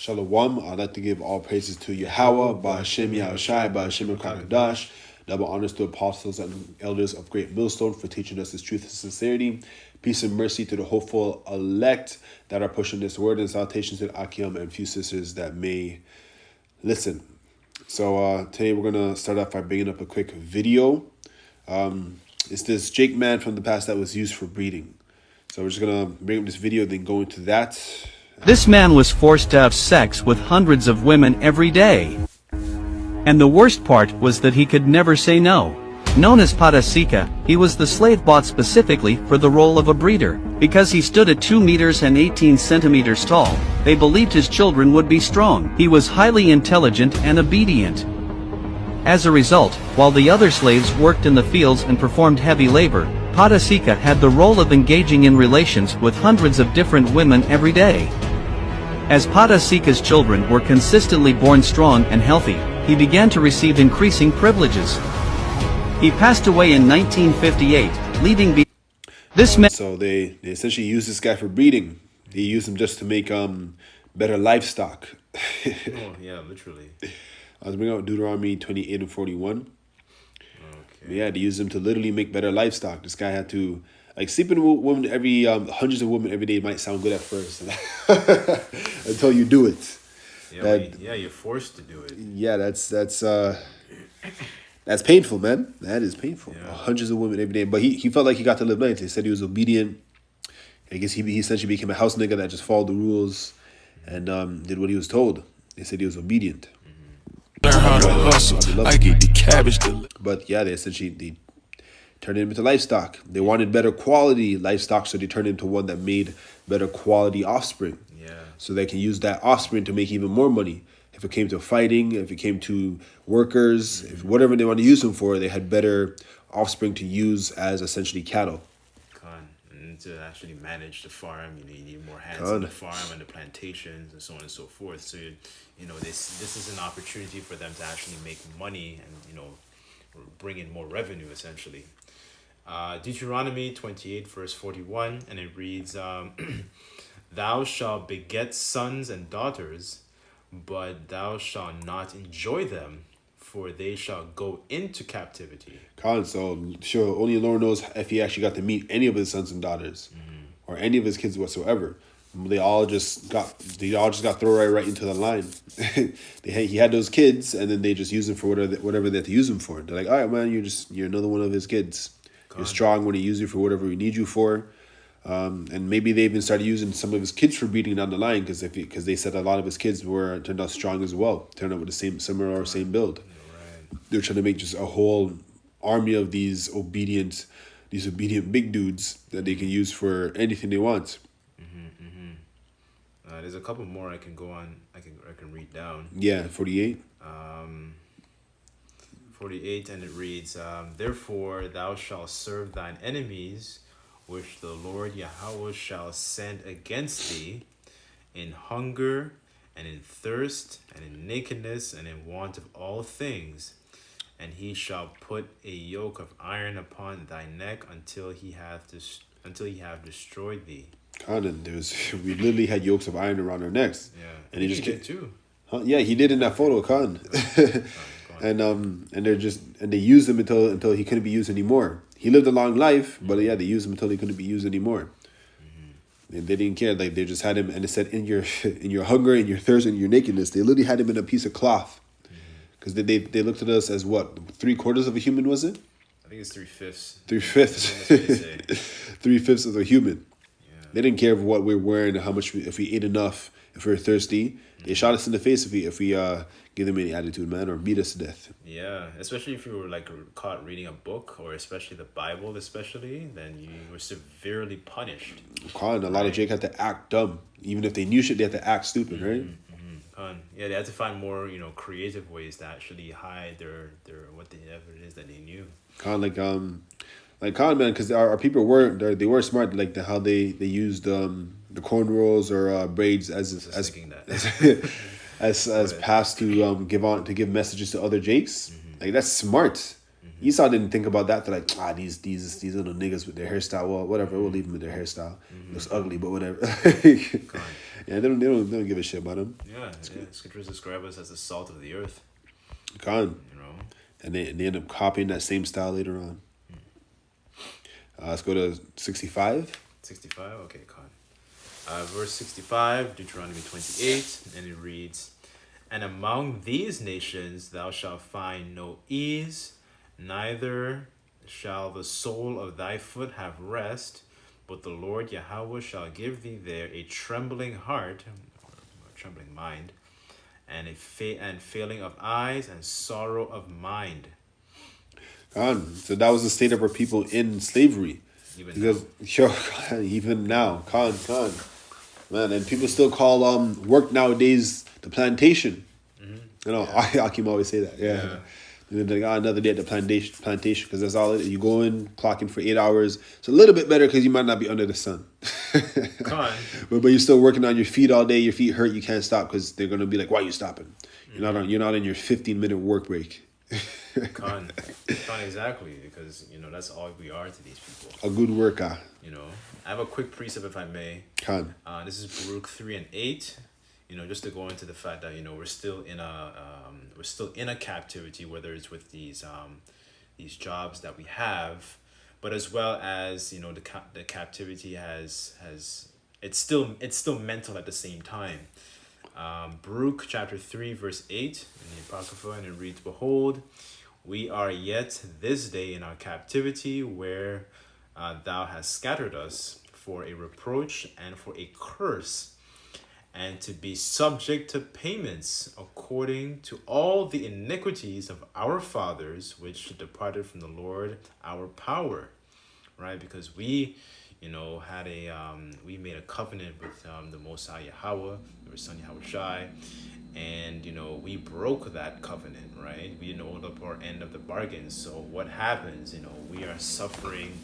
Shalom. I'd like to give all praises to Yahweh, Ba'ashem Yahushai, Ba'ashem Kadash. Double honors to apostles and elders of Great Millstone for teaching us this truth and sincerity. Peace and mercy to the hopeful elect that are pushing this word, and salutations to Akim and few sisters that may listen. So today we're going to start off by bringing up a quick video. It's this Jake man from the past that was used for breeding. So we're just going to bring up this video, then go into that. This man was forced to have sex with hundreds of women every day. And the worst part was that he could never say no. Known as Patasika, he was the slave bought specifically for the role of a breeder. Because he stood at 2 meters and 18 centimeters tall, they believed his children would be strong. He was highly intelligent and obedient. As a result, while the other slaves worked in the fields and performed heavy labor, Patasika had the role of engaging in relations with hundreds of different women every day. As Patasika's children were consistently born strong and healthy, he began to receive increasing privileges. He passed away in 1958, leaving this man. So they essentially used this guy for breeding. They used him just to make better livestock. Oh yeah, literally. I was bringing out Deuteronomy 28 and 41. Okay. Yeah, they used him to literally make better livestock. This guy had to, like, sleeping with women every hundreds of women every day might sound good at first until you do it. Yeah, you're forced to do it. Yeah, that's painful, man. That is painful. Yeah. Hundreds of women every day, but he felt like he got to live nice. They said he was obedient. I guess he essentially became a house nigga that just followed the rules and did what he was told. They said he was obedient. Learn how to hustle. I get the cabbage delivered. But yeah, they turned him into livestock. They wanted better quality livestock, so they turned him to one that made better quality offspring. Yeah. So they can use that offspring to make even more money. If it came to fighting, if it came to workers, if whatever they want to use them for, they had better offspring to use as essentially cattle. And to actually manage the farm, you need more hands on the farm and the plantations and so on and so forth. So this is an opportunity for them to actually make money and bring in more revenue essentially. Deuteronomy 28 verse 41, and it reads, "Thou shalt beget sons and daughters, but thou shalt not enjoy them, for they shall go into captivity." So sure, only Lord knows if he actually got to meet any of his sons and daughters, or any of his kids whatsoever. They all just got thrown right into the line. He had those kids, and then they just use them for whatever they have to use them for. They're like, all right, man, you're another one of his kids. You're strong when he uses you for whatever we need you for. And maybe they even started using some of his kids for breeding down the line because they said a lot of his kids turned out strong as well, turned out with the same build. Right. They're trying to make just a whole army of these obedient big dudes that they can use for anything they want. There's a couple more I can go on. I can read down. Yeah, 48. 48, and it reads, "Therefore thou shalt serve thine enemies, which the Lord Yahweh shall send against thee, in hunger and in thirst and in nakedness and in want of all things. And he shall put a yoke of iron upon thy neck until he have destroyed thee." And we literally had yokes of iron around our necks. Yeah, and he just did too. Huh? Yeah, he did in that photo, Khan. And they used him until he couldn't be used anymore. He lived a long life, but yeah, they used him until he couldn't be used anymore. And they didn't care. Like, they just had him, and it said in your hunger, in your thirst, and your nakedness. They literally had him in a piece of cloth, because they looked at us as what, 3/4 of a human, was it? I think it's 3/5. 3/5. 3/5 of a human. They didn't care what we're wearing, how much, if we ate enough, if we were thirsty. They shot us in the face if we give them any attitude, man, or beat us to death. Yeah, especially if you were caught reading a book, or especially the Bible, then you were severely punished. A lot of Jake had to act dumb, even if they knew shit. They had to act stupid, right? Yeah, they had to find more creative ways to actually hide their whatever it is that they knew. Man, because our people were smart, like how they used the cornrows or braids as paths to give messages to other Jakes. Like, that's smart. Esau didn't think about that. They're like, these little niggas with their hairstyle. Well, whatever. We'll leave them with their hairstyle. Looks ugly, but whatever. Yeah, they don't give a shit about them. Yeah, scriptures describe us as the salt of the earth. Con. You know. And they end up copying that same style later on. Let's go to 65. 65, okay, Con. Verse 65, Deuteronomy 28, and it reads, "And among these nations thou shalt find no ease, neither shall the sole of thy foot have rest, but the Lord Yahweh shall give thee there a trembling heart, or a trembling mind, and and failing of eyes, and sorrow of mind." Con. So that was the state of our people in slavery. Even now, con. Man, and people still call work nowadays the plantation. You know, Akim always say that. Yeah. And then like, another day at the plantation, because that's all it is. You go in, clock in for 8 hours. It's a little bit better because you might not be under the sun. but you're still working on your feet all day. Your feet hurt. You can't stop because they're gonna be like, "Why are you stopping?" You're not in your 15-minute work break. Con, exactly, because that's all we are to these people. A good worker. I have a quick precept, if I may. Con. This is Baruch 3 and 8. Just to go into the fact that we're still in a captivity, whether it's with these jobs that we have, but as well as the captivity has it's still mental at the same time. Baruch chapter 3 verse 8 in the Apocrypha, and it reads, "Behold, we are yet this day in our captivity, where thou hast scattered us for a reproach and for a curse, and to be subject to payments according to all the iniquities of our fathers, which departed from the Lord our power." Right? Because we we made a covenant with the Most High Yahweh, our son Yahweh Shai, and we broke that covenant, right? We didn't hold up our end of the bargain. So what happens? We are suffering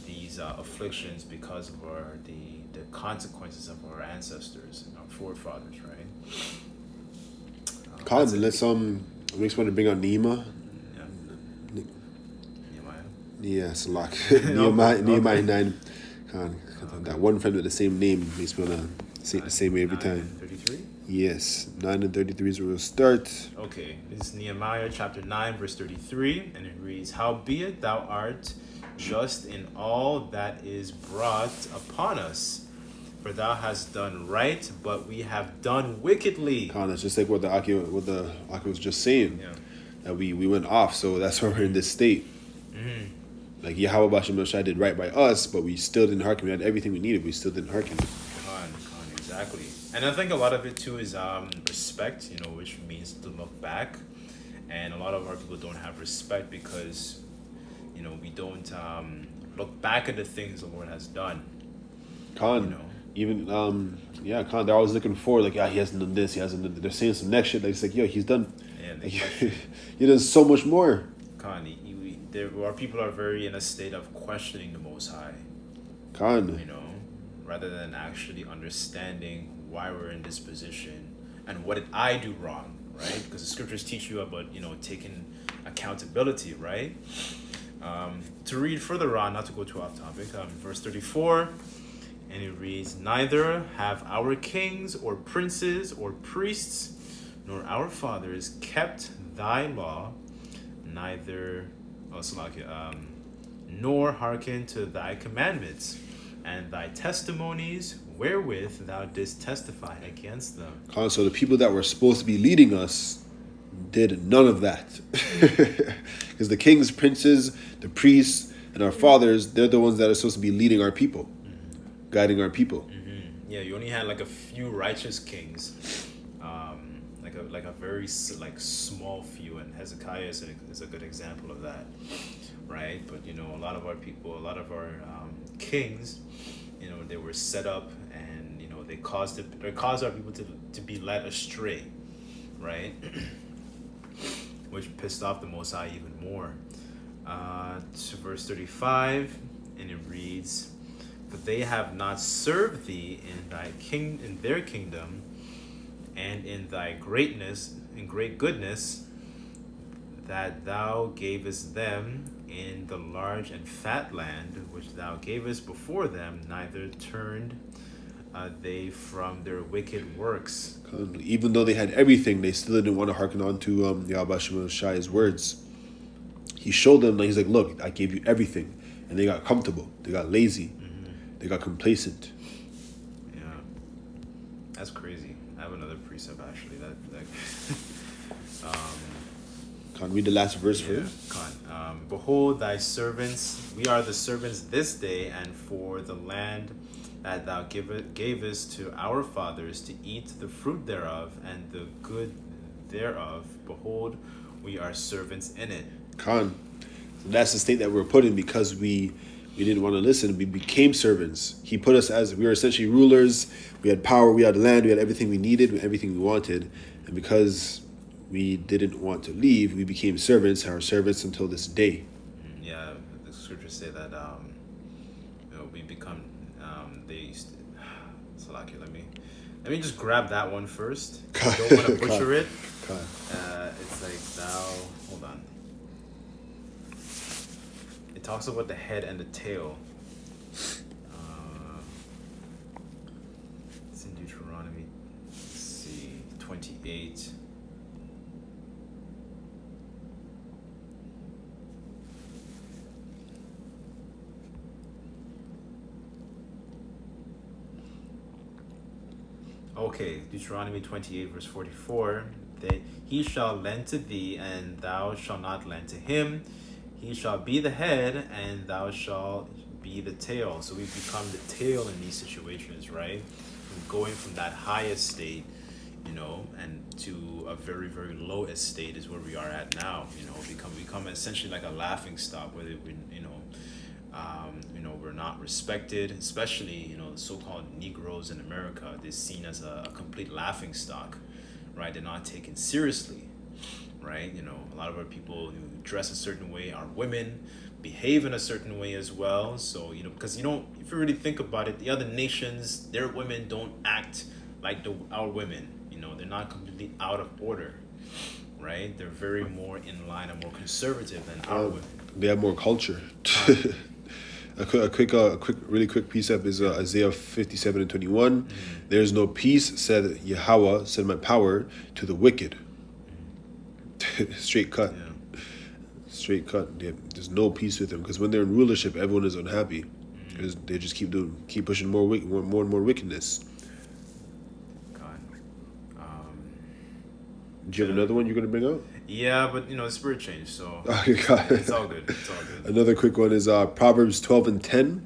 these afflictions because of the consequences of our ancestors and our forefathers, right? Colin, let's makes want to bring out Nehemiah. Yeah, it's a lock. Nehemiah 9. That one friend with the same name makes me want to say it the same way every time. 33? Yes, 9 and 33 is where we'll start. Okay, this is Nehemiah chapter 9 verse 33, and it reads, "Howbeit thou art just in all that is brought upon us, for thou hast done right, but we have done wickedly." It's just like what the Aki was just saying. Yeah. That we went off, so that's why we're in this state. Like Yahweh Bashem Shai did right by us, but we still didn't hearken. We had everything we needed, we still didn't hearken. Exactly. And I think a lot of it too is respect, which means to look back. And a lot of our people don't have respect because, we don't look back at the things the Lord has done. Even they're always looking forward, like, he hasn't done this, he hasn't done that. They're saying some next shit, like, it's like, he's done. Yeah, he does so much more. Our people are very in a state of questioning the Most High. Rather than actually understanding why we're in this position and what did I do wrong, right? Because the scriptures teach you about, taking accountability, right? To read further on, not to go too off topic, verse 34, and it reads, "Neither have our kings or princes or priests, nor our fathers kept thy law, nor hearken to thy commandments, and thy testimonies wherewith thou didst testify against them." So the people that were supposed to be leading us did none of that. Because the kings, princes, the priests, and our fathers, they're the ones that are supposed to be leading our people, guiding our people. Yeah, you only had like a few righteous kings, like a very small few, and Hezekiah is a good example of that, right? But a lot of our people, a lot of our kings, they were set up, and they caused our people to be led astray, right? Which pissed off the Most High even more. To verse 35, and it reads, "But they have not served thee in their kingdom, and in thy great goodness, that thou gavest them in the large and fat land which thou gavest before them, neither turned they from their wicked works. Even though they had everything, they still didn't want to hearken on to Yahweh Shem Shai's words. He showed them, like, he's like, look, I gave you everything. And they got comfortable. They got lazy. They got complacent. Yeah. That's crazy. I have another precept actually. Can I read the last verse Yeah, first? behold thy servants, we are the servants this day, and for the land that thou gavest to our fathers to eat the fruit thereof and the good thereof, behold, we are servants in it. Khan. So that's the state that we're put in because we didn't want to listen. We became servants. He put us as, we were essentially rulers. We had power, we had land, we had everything we needed, everything we wanted. And because we didn't want to leave, we became servants, our servants until this day. Yeah, the scriptures say that we become Salaki, let me just grab that one first. I don't want to butcher it. It's like thou, hold on. It talks about the head and the tail. It's in Deuteronomy, let's see, 28. Okay, Deuteronomy 28 verse 44, that he shall lend to thee, and thou shalt not lend to him. He shall be the head, and thou shalt be the tail. So we become the tail in these situations, right? Going from that high estate, and to a very, very low estate is where we are at now. Become essentially like a laughing stock, where we're not respected, especially the so-called Negroes in America. They're seen as a complete laughing stock, right? They're not taken seriously, right? A lot of our people who dress a certain way, our women behave in a certain way as well. So because if you really think about it, the other nations, their women don't act like our women. They're not completely out of order, right? They're very more in line and more conservative than our women. They have more culture. A really quick precept is Isaiah 57:21. There is no peace, said Yahweh, said my power, to the wicked. Straight cut. Yeah. Straight cut. There's no peace with them because when they're in rulership, everyone is unhappy because they just keep pushing more and more wickedness. Do you have another one you're going to bring out? Yeah, but the spirit changed, so it's all good. It's all good. Another quick one is Proverbs 12:10.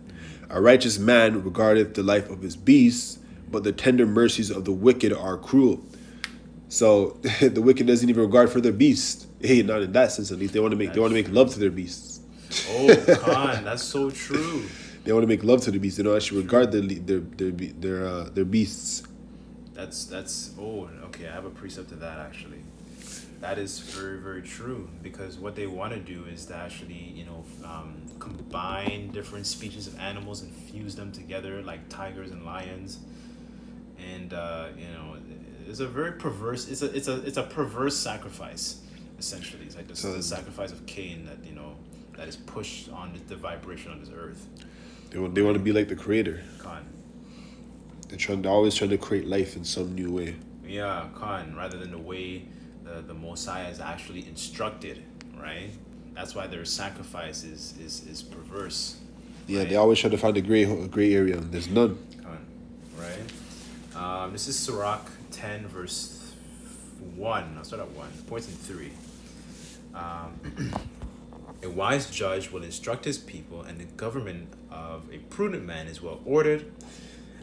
A righteous man regardeth the life of his beasts, but the tender mercies of the wicked are cruel. So the wicked doesn't even regard for their beasts. Hey, not in that sense at least. They want to make love to their beasts. Oh, Khan, that's so true. They want to make love to the beasts. They don't actually regard their beasts. That's okay. I have a precept to that actually. That is very, very true, because what they want to do is to actually combine different species of animals and fuse them together like tigers and lions, and it's a very perverse. It's a perverse sacrifice, essentially. It's like the sacrifice of Cain that is pushed on the vibration on this earth. They want to be like the Creator. Khan. They're always trying to create life in some new way. Yeah, Khan, rather than the way the Mosiah is actually instructed, right? That's why their sacrifice is perverse. Yeah, right? They always try to find a gray area, and there's none. Khan, right? This is Sirach 10 verse 1. I'll start at 1. Points in 3. A wise judge will instruct his people, and the government of a prudent man is well ordered.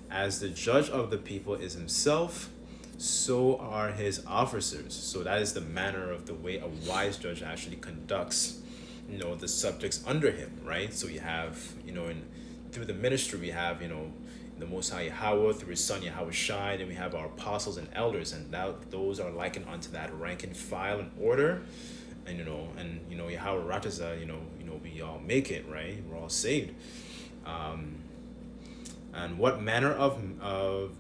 As the judge of the people is himself, so are his officers. So that is the manner of the way a wise judge actually conducts, the subjects under him, right? So you have, through the ministry, we have, the Most High Yahweh, through his son Yahweh Shai, and we have our apostles and elders, and those are likened unto that rank and file and order. And Yahweh Rataza, we all make it, right? We're all saved. And what manner of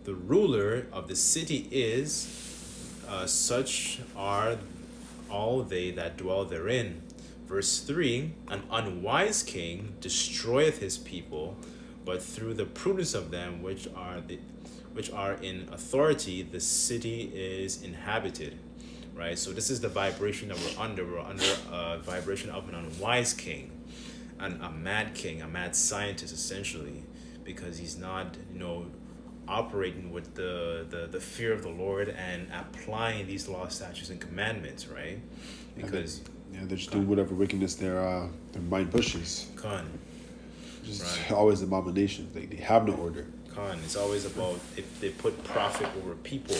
the ruler of the city is, such are all they that dwell therein. Verse 3, an unwise king destroyeth his people, but through the prudence of them which are in authority, the city is inhabited. Right? So this is the vibration that we're under. We're under a vibration of an unwise king, and a mad king, a mad scientist essentially, because he's not, operating with the fear of the Lord and applying these laws, statutes, and commandments, right? Because they're just doing whatever wickedness their mind pushes. Khan, Just right. always abominations. They have no order. Khan, it's always about if they put profit over people,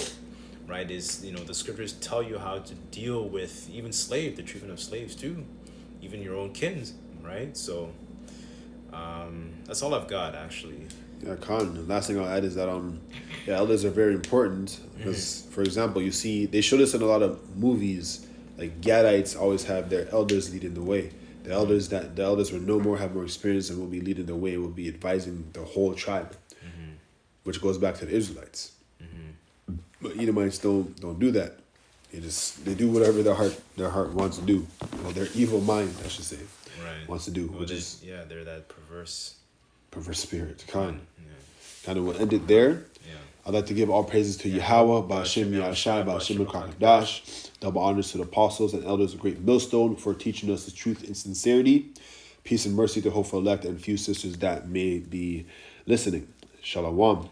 right? Is the scriptures tell you how to deal with even the treatment of slaves too, even your own kins, right? So that's all I've got actually. Yeah, Khan. The last thing I'll add is that elders are very important because, for example, you see they show this in a lot of movies. Like Gadites always have their elders leading the way. The elders will no more have more experience and will be leading the way. Will be advising the whole tribe, which goes back to the Israelites. But Edomites don't do that. They do whatever their heart wants to do. Well, their evil mind, I should say, wants to do, they're that perverse spirit. Khan. Yeah. Kind of will end it there. Yeah. I'd like to give all praises to Yahweh, Ba'ashem Yahushai, Ba'ashem Kakadash. Double honors to the apostles and elders of Great Millstone for teaching us the truth in sincerity. Peace and mercy to hopeful elect and few sisters that may be listening. Shalom.